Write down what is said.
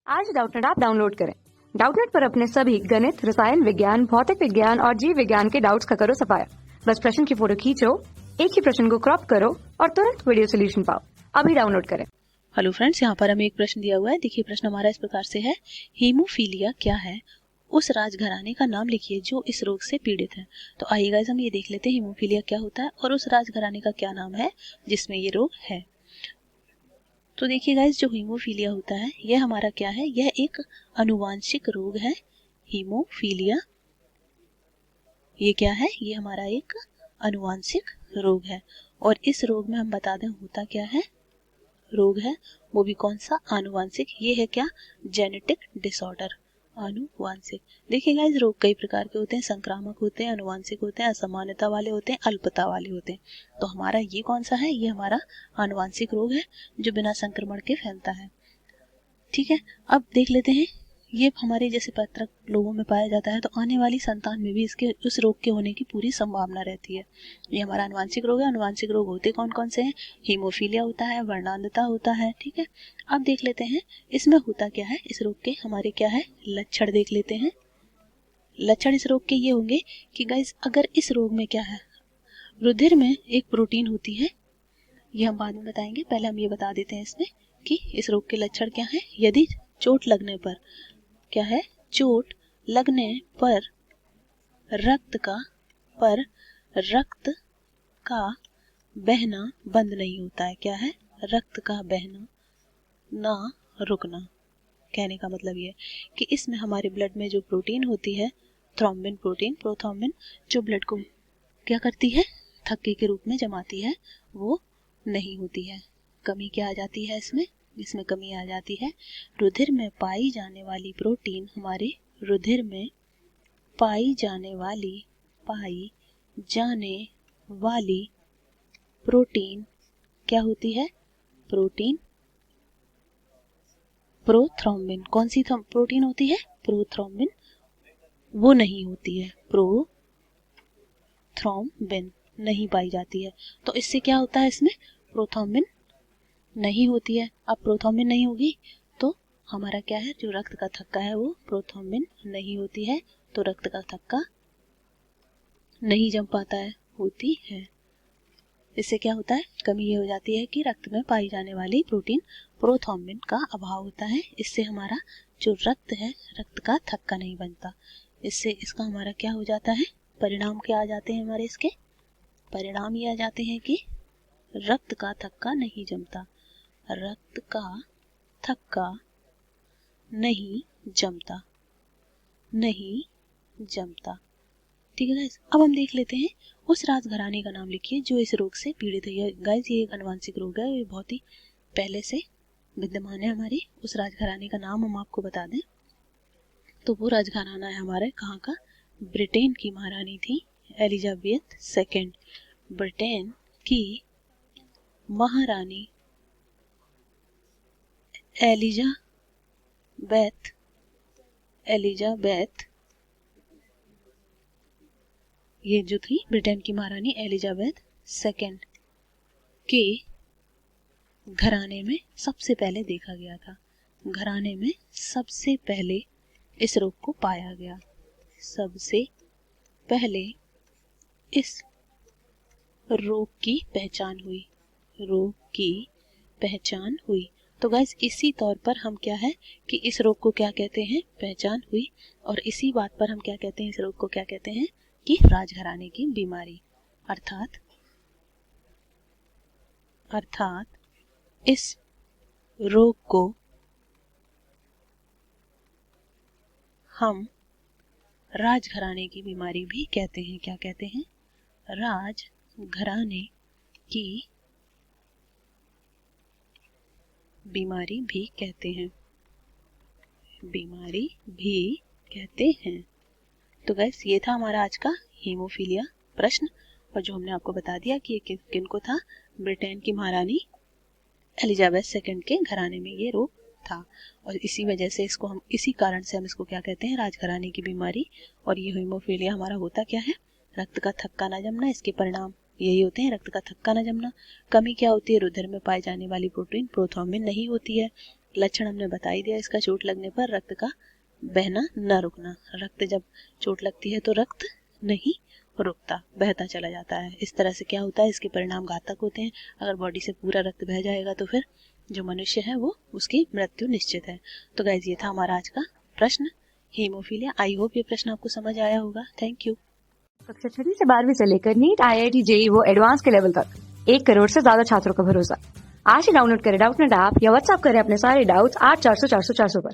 आज Doubtnut app download करें। Doubtnut पर अपने सभी गणित, रसायन विज्ञान, भौतिक विज्ञान और जीव विज्ञान के डाउट्स का करो सफाया। बस प्रश्न की फोटो खींचो, एक ही प्रश्न को क्रॉप करो और तुरंत वीडियो सोल्यूशन पाओ। अभी डाउनलोड करें। हेलो फ्रेंड्स, यहाँ पर हमें एक प्रश्न दिया हुआ है। देखिए प्रश्न हमारा इस प्रकार से है, हीमोफीलिया क्या है? उस राजघराने का नाम लिखिए जो इस रोग से पीड़ित है। तो आइए गाइस हम ये देख लेते हैं हीमोफीलिया क्या होता है और उस राजघराने का क्या नाम है जिसमें ये रोग है। तो देखिए गाइस, जो हीमोफीलिया होता है यह हमारा क्या है? यह एक अनुवांशिक रोग है। हीमोफीलिया ये क्या है? ये हमारा एक अनुवांशिक रोग है। और इस रोग में हम बता दें होता क्या है, रोग है वो भी कौन सा? आनुवांशिक। ये है क्या? जेनेटिक डिसऑर्डर, आनुवांशिक। देखिए गाइस, रोग कई प्रकार के होते हैं, संक्रामक होते हैं, आनुवांशिक होते हैं, असामान्यता वाले होते हैं, अल्पता वाले होते हैं। तो हमारा ये कौन सा है? ये हमारा आनुवांशिक रोग है जो बिना संक्रमण के फैलता है। ठीक है, अब देख लेते हैं, ये हमारे जैसे पैतृक लोगों में पाया जाता है तो आने वाली संतान में भी इसके उस रोग के होने की पूरी संभावना रहती है। ये हमारा अनुवांशिक रोग है। अनुवांशिक रोग होते कौन कौन से हैं? हीमोफीलिया होता है, वर्णांधता होता है। ठीक है, अब देख लेते हैं इसमें होता क्या है। इस रोग के हमारे क्या है लक्षण देख लेते हैं। लक्षण इस रोग के ये होंगे कि गाइस, अगर इस रोग में क्या है, रुधिर में एक प्रोटीन होती है, ये हम बाद में बताएंगे, पहले हम ये बता देते हैं इसमें कि इस रोग के लक्षण क्या है। यदि चोट लगने पर क्या है, चोट लगने पर रक्त का बहना बंद नहीं होता है। क्या है? रक्त का बहना ना रुकना। कहने का मतलब ये कि इसमें हमारे ब्लड में जो प्रोटीन होती है, थ्रोम्बिन प्रोटीन, प्रोथ्रोम्बिन, जो ब्लड को क्या करती है, थक्के के रूप में जमाती है, वो नहीं होती है। कमी क्या आ जाती है इसमें? इसमें कमी आ जाती है रुधिर में पाई जाने वाली प्रोटीन। हमारे रुधिर में पाई जाने वाली प्रोटीन क्या होती है? Protein prothrombin. कौन सी प्रोटीन होती है? प्रोथ्रोम्बिन। वो नहीं होती है, प्रोथ्रोम्बिन नहीं पाई जाती है। तो इससे क्या होता है, इसमें प्रोथ्रोम्बिन नहीं होती है। अब प्रोथ्रोम्बिन नहीं होगी तो हमारा क्या है, जो रक्त का थक्का है वो प्रोथ्रोम्बिन नहीं होती है, तो रक्त का थक्का नहीं जम पाता है, होती है। इससे क्या होता है, कमी ये हो जाती है कि रक्त में पाई जाने वाली प्रोटीन प्रोथ्रोम्बिन का अभाव होता है। इससे हमारा जो रक्त है, रक्त का थक्का नहीं बनता। इससे इसका हमारा क्या हो जाता है, परिणाम क्या आ जाते हैं हमारे? इसके परिणाम ये आ जाते हैं कि रक्त का थक्का नहीं जमता, रक्त का थक्का नहीं जमता। ठीक है गाइस, अब हम देख लेते हैं उस राजघराने का नाम लिखिए जो इस रोग से पीड़ित है। गाइस, ये एक अनुवांशिक रोग है, ये बहुत ही पहले से विद्यमान है हमारे। उस राजघराने का नाम हम आपको बता दें तो वो राजघराना है हमारे कहाँ का? ब्रिटेन की महारानी थी एलिजाबेथ सेकेंड। ब्रिटेन की महारानी एलिजाबेथ ये जो थी ब्रिटेन की महारानी एलिजाबेथ सेकेंड के घराने में सबसे पहले देखा गया था। घराने में सबसे पहले इस रोग को पाया गया। सबसे पहले इस रोग की पहचान हुई। तो गाइस, इसी तौर पर हम क्या है कि इस रोग को क्या कहते हैं? पहचान हुई। और इसी बात पर हम क्या कहते हैं, इस रोग को क्या कहते हैं कि राजघराने की बीमारी। अर्थात इस रोग को हम राजघराने की बीमारी भी कहते हैं। क्या कहते हैं? राजघराने की बीमारी भी कहते हैं। तो गाइस, ये था हमारा आज का हीमोफीलिया प्रश्न, और जो हमने आपको बता दिया कि ये किनको था, ब्रिटेन की महारानी एलिजाबेथ सेकंड के घराने में ये रोग था। और इसी वजह से इसी कारण से हम इसको क्या कहते हैं, राजघराने की बीमारी। और ये हीमोफीलिया हमारा होता क्या है? रक्त का थक्का ना जमना। इसके परिणाम यही होते हैं, रक्त का थक्का ना जमना। कमी क्या होती है? रुधिर में पाई जाने वाली प्रोटीन प्रोथ्रोम्बिन नहीं होती है। लक्षण हमने बता ही दिया इसका, चोट लगने पर रक्त का बहना न रुकना। रक्त जब चोट लगती है तो रक्त नहीं रुकता, बहता चला जाता है। इस तरह से क्या होता है, इसके परिणाम घातक होते हैं। अगर बॉडी से पूरा रक्त बह जाएगा तो फिर जो मनुष्य है वो उसकी मृत्यु निश्चित है। तो गाइज ये था हमारा आज का प्रश्न, हीमोफीलिया। आई होप ये प्रश्न आपको समझ आया होगा। Thank you. कक्षा 6 से 12वीं से लेकर नीट, IIT, JEE वो एडवांस के लेवल तक 1 करोड़ से ज्यादा छात्रों का भरोसा। आज ही डाउनलोड करें डाउटनेट ऐप या व्हाट्सएप करें अपने सारे डाउट्स 8400 400 400 पर।